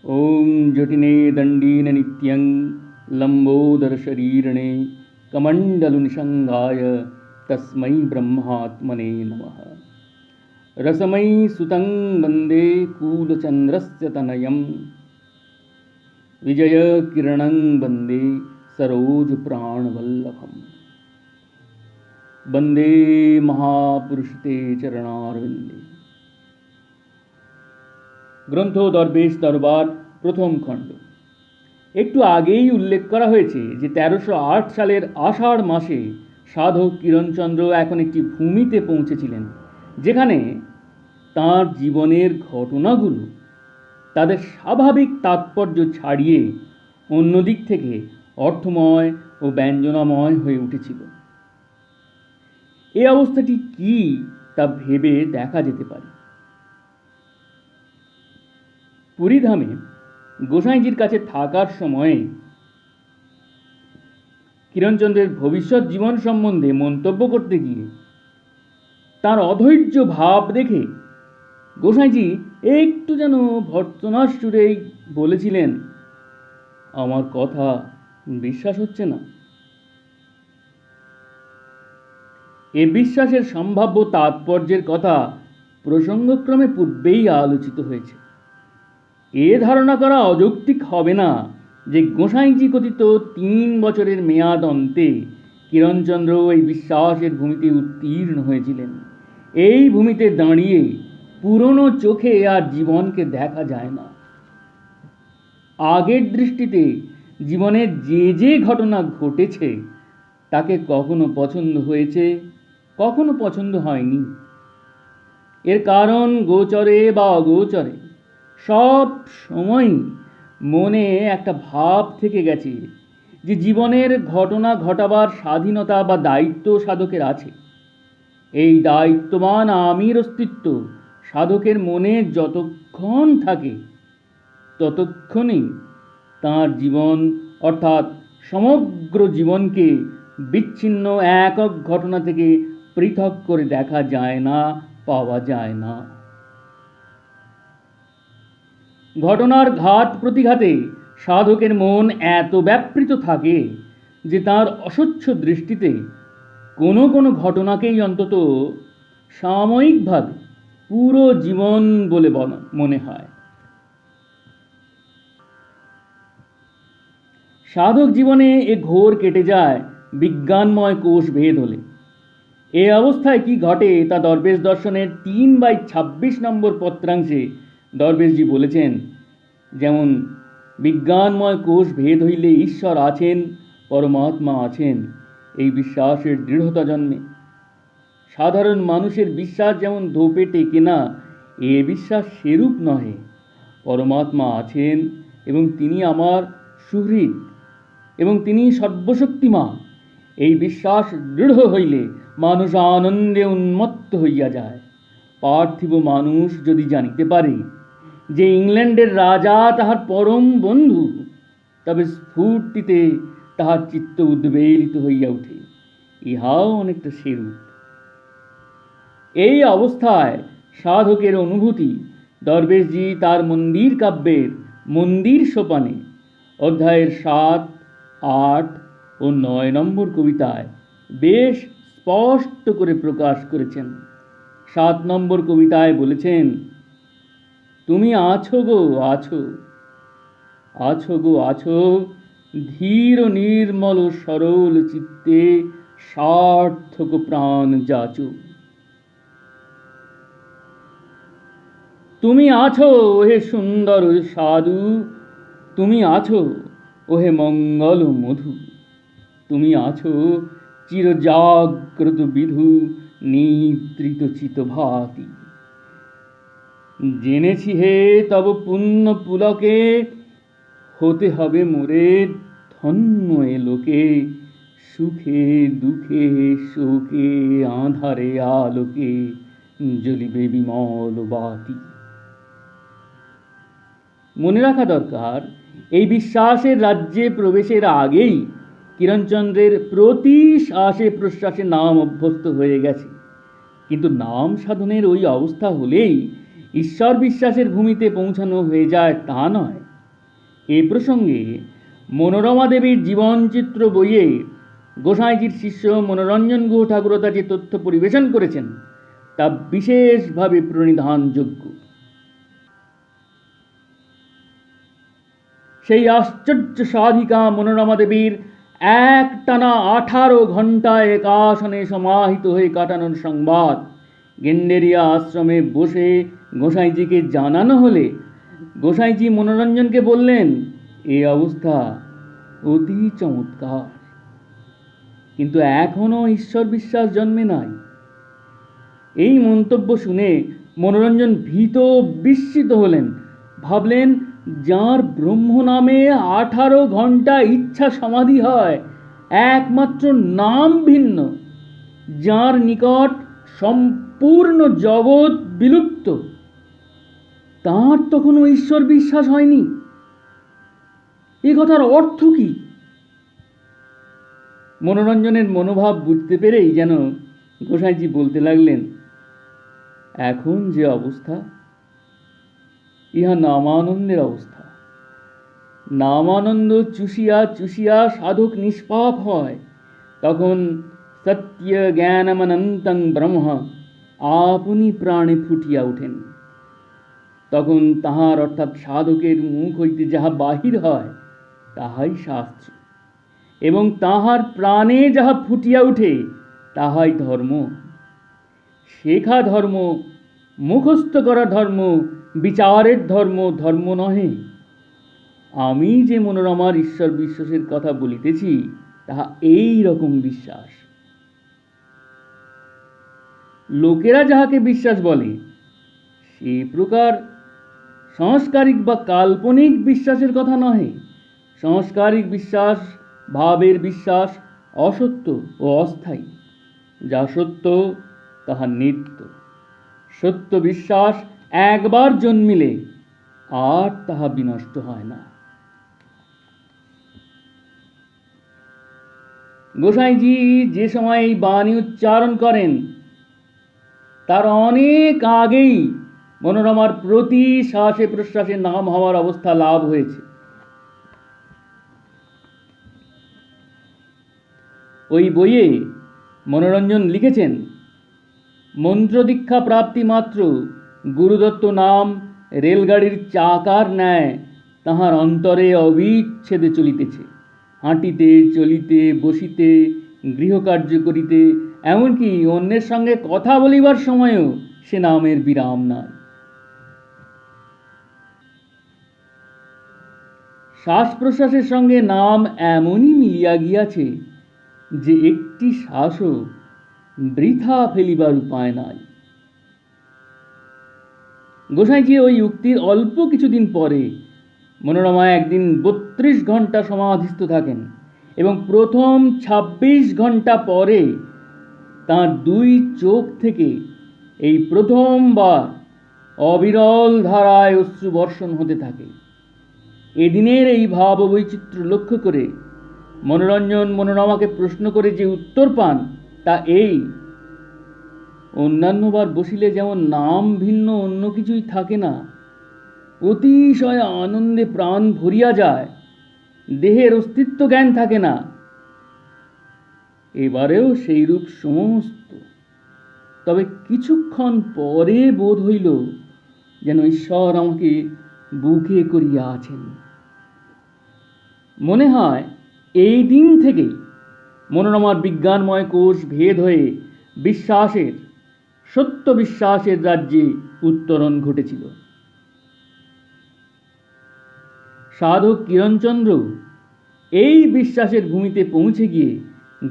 ॐ जटिने दण्डीन नित्यं लम्बोदरशरीरणे कमण्डलुनिषङ्गाय तस्मै ब्रह्मात्मने नमः। रसमयी सुतं वन्दे कूलचन्द्रस्य तनयं विजयकिरणं वन्दे सरोजप्राणवल्लभम्। वन्दे महापुरुषते चरणारविन्दे। গ্রন্থ দরবেশ দরবার প্রথম খণ্ড। একটু আগেই উল্লেখ করা হয়েছে যে 1308 সালের আষাঢ় মাসে সাধক কিরণচন্দ্র এখন একটি ভূমিতে পৌঁছেছিলেন, যেখানে তাঁর জীবনের ঘটনাগুলো তাদের স্বাভাবিক তাৎপর্য ছাড়িয়ে অন্যদিক থেকে অর্থময় ও ব্যঞ্জনাময় হয়ে উঠেছিল। এই অবস্থাটি কি তা ভেবে দেখা যেতে পারে। পুরীধামে গোসাইজির কাছে থাকার সময়ে কিরণচন্দ্রের ভবিষ্যৎ জীবন সম্বন্ধে মন্তব্য করতে গিয়ে তার অধৈর্য ভাব দেখে গোসাইজি একটু যেন ভর্ৎসনার সুরেই বলেছিলেন, আমার কথা বিশ্বাস হচ্ছে না। এ বিশ্বাসের সম্ভাব্য তাৎপর্যের কথা প্রসঙ্গক্রমে পূর্বেই আলোচিত হয়েছে। এ ধারণা করা অযৌক্তিক হবে না যে গোসাইজি কথিত 3 বছরের মেয়াদ অন্তে কিরণচন্দ্র এই বিশ্বাসের ভূমিতে উত্তীর্ণ হয়েছিলেন। এই ভূমিতে দাঁড়িয়ে পুরনো চোখে আর জীবনকে দেখা যায় না। আগের দৃষ্টিতে জীবনের যে ঘটনা ঘটেছে তাকে কখনো পছন্দ হয়েছে, কখনো পছন্দ হয়নি। এর কারণ গোচরে বা অগোচরে সব সময় মনে একটা ভাব থেকে গেছে যে জীবনের ঘটনা ঘটাবার স্বাধীনতা বা দায়িত্ব সাধকের আছে। এই দায়িত্ববান আমির অস্তিত্ব সাধকের মনে যতক্ষণ থাকে ততক্ষণই তাঁর জীবন অর্থাৎ সমগ্র জীবনকে বিচ্ছিন্ন একক ঘটনা থেকে পৃথক করে দেখা যায় না, পাওয়া যায় না। ঘটনার ঘাত প্রতিঘাতে সাধকের মন এত ব্যাপৃত থাকে যে তার অস্বচ্ছ দৃষ্টিতে কোনো কোনো ঘটনাকেই অন্তত সাময়িকভাবে পুরো জীবন বলে মনে হয়। সাধক জীবনে এ ঘোর কেটে যায় বিজ্ঞানময় কোষ ভেদ হলে। এ অবস্থায় কি ঘটে তা দরবেশ দর্শনের 3/26 নম্বর পত্রাংশে দরবেশজি বলেছেন। যেমন বিজ্ঞানময় কোষ ভেদ হইলে ঈশ্বর আছেন, পরমাত্মা আছেন, এই বিশ্বাসের দৃঢ়তা জন্মে। সাধারণ মানুষের বিশ্বাস যেমন ধোপে টেকে না, এ বিশ্বাস সেরূপ নহে। পরমাত্মা আছেন এবং তিনি আমার সুহৃদ এবং তিনি সর্বশক্তিমান, এই বিশ্বাস দৃঢ় হইলে মানুষ আনন্দে উন্মত্ত হইয়া যায়। পার্থিব মানুষ যদি জানিতে পারে যে ইংল্যান্ডের রাজা তাহার পরম বন্ধু, তবে স্ফূর্তিতে তাহার চিত্ত উদ্বেলিত হইয়া ওঠে। ইহাও অনেকটা সেরূপ। এই অবস্থায় সাধকের অনুভূতি দরবেশজি তার মন্দির কাব্যের মন্দির সোপানে অধ্যায়ের 7, 8 ও 9 নম্বর কবিতায় বেশ স্পষ্ট করে প্রকাশ করেছেন। 7 নম্বর কবিতায় বলেছেন, তুমি আছো গো আছো, আছো গো আছো, ধীর নির্মল সরল চিত্তে সার্থক প্রাণ যাচো। তুমি আছো ওহে সুন্দর সাধু, তুমি আছো ওহে মঙ্গল মধু, তুমি আছো চিরজাগ্রত বিধু নিদ্রিত চিতভাতি। জেনেছি হে তব পুণ্য পুলকে, হতে হবে মোরে ধন্য এ লোকে, সুখে দুঃখে শোকে আঁধারে আলোকে জ্বলিবে বিমল বাতি। মনে রাখা দরকার, এই বিশ্বাসের রাজ্যে প্রবেশের আগেই কিরণচন্দ্রের প্রতি শ্বাসে প্রশ্বাসে নাম অভ্যস্ত হয়ে গেছে। কিন্তু নাম সাধনের ওই অবস্থা হলেই ঈশ্বর বিশ্বাসের ভূমিতে পৌঁছানো হয়ে যায় তা নয়। এ প্রসঙ্গে মনোরমা দেবীর জীবনচিত্র বইয়ে গোসাইজির শিষ্য মনোরঞ্জন গুহ ঠাকুরতা যে তথ্য পরিবেশন করেছেন তা বিশেষভাবে প্রণিধানযোগ্য। সেই আশ্চর্য সাধিকা মনোরমা দেবীর একটানা 18 ঘণ্টা একাসনে সমাহিত হয়ে কাটানোর সংবাদ গেন্ডেরিয়া আশ্রমে বসে গোসাইজিকে জানানো হলে গোসাইজি মনোরঞ্জনকে বললেন, এ অবস্থা অতি চমৎকার, কিন্তু এখনো ঈশ্বর বিশ্বাস জন্মে নাই। এই মন্তব্য শুনে মনোরঞ্জন ভীত বিস্মিত হলেন। ভাবলেন, যার ব্রহ্ম নামে 18 ঘণ্টা ইচ্ছা সমাধি হয়, একমাত্র নাম ভিন্ন, যার নিকট সম্পূর্ণ জগৎ বিলুপ্ত, তার তখনও ঈশ্বর বিশ্বাস হয়নি। এ কথার অর্থ কি? মনোরঞ্জনের মনোভাব বুঝতে পেরেই যেন গোসাইজি বলতে লাগলেন, এখন যে অবস্থা, ইহা নামানন্দের অবস্থা। নামানন্দ চুষিয়া চুষিয়া সাধক নিষ্পাপ হয়, তখন সত্য জ্ঞানমনন্তং ব্রহ্ম আপনি প্রাণে ফুটিয়া ওঠেন। তখন তাহার অর্থাৎ সাধকের মুখ হইতে যাহা বাহির হয় তাহাই শাস্ত্র, এবং তাহার প্রাণে যাহা ফুটিয়া উঠে তাহাই ধর্ম। শেখা ধর্ম, মুখস্থ করা ধর্ম, বিচারের ধর্ম ধর্ম নহে। আমি যে মনোরমার ঈশ্বর বিশ্বাসের কথা বলিতেছি তাহা এই রকম বিশ্বাস। লোকেরা যাহাকে বিশ্বাস বলে সে প্রকার সংস্কারিক বা কাল্পনিক বিশ্বাসের কথা নহে। সংস্কারিক বিশ্বাস, ভাবের বিশ্বাস অসত্য ও অস্থায়ী। যা সত্য তাহা নিত্য। সত্য বিশ্বাস একবার জন্মিলে আর তাহা বিনষ্ট হয় না। গোসাইজি যে সময় এই বাণী উচ্চারণ করেন তার অনেক আগেই মনোরমার প্রতি শ্বাসে প্রশ্বাসে নাম হওয়ার অবস্থা লাভ হয়েছে। ওই বইয়ে মনোরঞ্জন লিখেছেন, মন্ত্রদীক্ষা প্রাপ্তি মাত্র গুরুদত্ত নাম রেলগাড়ির চাকার ন্যায় তাহার অন্তরে অবিচ্ছেদে চলিতেছে। হাঁটিতে, চলিতে, বসিতে, গৃহকার্য করিতে, এমনকি অন্যের সঙ্গে কথা বলিবার সময়ও সে নামের বিরাম নাই। শ্বাস প্রশ্বাসের সঙ্গে নাম এমনই মিলিয়া গিয়াছে যে একটি শ্বাসও বৃথা ফেলিবার উপায় নাই। গোসাইজি ওই উক্তির অল্প কিছুদিন পরে মনোরমা একদিন 32 ঘণ্টা সমাধিস্থ থাকেন, এবং প্রথম 26 ঘণ্টা পরে তাঁর 2 চোখ থেকে এই প্রথমবার অবিরল ধারায় অশ্রু বর্ষণ হতে থাকে। এদিনের এই ভাব বৈচিত্র্য লক্ষ্য করে মনোরঞ্জন মনোরমাকে প্রশ্ন করে যে উত্তর পান তা এই, অন্যান্যবার বসিলে যেমন নাম ভিন্ন অন্য কিছুই থাকে না, অতিশয় আনন্দে প্রাণ ভরিয়া যায়, দেহের অস্তিত্ব জ্ঞান থাকে না, এবারেও সেইরূপ সমস্ত। তবে কিছুক্ষণ পরে বোধ হইল যেন ঈশ্বর আমাকে বুকে করিয়া আছেন। মনে হয় এই দিন থেকেই মনোরমার বিজ্ঞানময় কোষ ভেদ হয়ে বিশ্বাসের, সত্য বিশ্বাসের রাজ্যে উত্তরণ ঘটেছিল। সাধক কিরণচন্দ্র এই বিশ্বাসের ভূমিতে পৌঁছে গিয়ে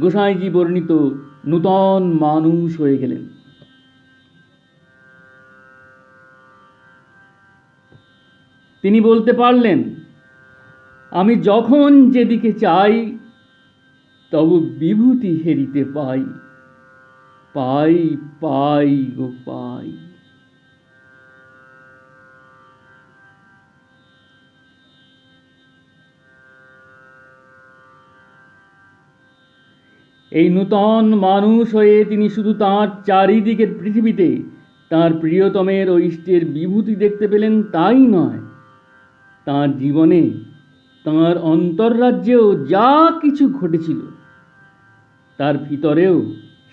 গোসাইজি বর্ণিত নূতন মানুষ হয়ে গেলেন। তিনি বলতে পারলেন, আমি যখন যেদিকে চাই তব বিভূতি হেরিতে পাই, পাই পাই গো পাই। এই নূতন মানুষ হয়ে তিনি শুধু তাঁর চারিদিকের পৃথিবীতে তাঁর প্রিয়তমের ও ইষ্টের বিভূতি দেখতে পেলেন তাই নয়, তাঁর জীবনে তাঁর অন্তর্রাজ্যেও যা কিছু ঘটেছিল তার ভিতরেও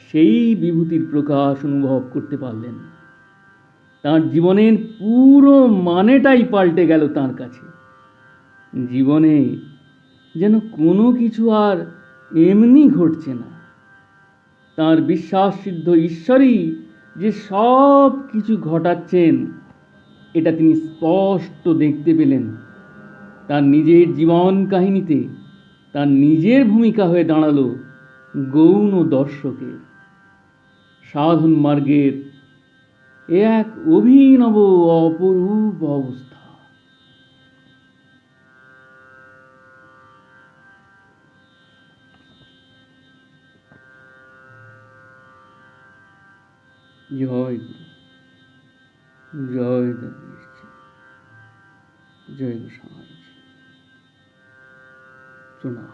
সেই বিভূতির প্রকাশ অনুভব করতে পারলেন। তাঁর জীবনের পুরো মানেটাই পাল্টে গেল তাঁর কাছে। জীবনে যেন কোনো কিছু আর এমনি ঘটছে না, তাঁর বিশ্বাসসিদ্ধ ঈশ্বরই যে সব কিছু ঘটাচ্ছেন এটা তিনি স্পষ্ট দেখতে পেলেন। তার নিজের জীবন কাহিনীতে তার নিজের ভূমিকা হয়ে দাঁড়ালো গৌণ দর্শকের। সাধন মার্গের এ এক অভিনব অপরূপ অবস্থা। জয় গুরু, জয় দেবীজি, জয় গোসাই, প্রণাম।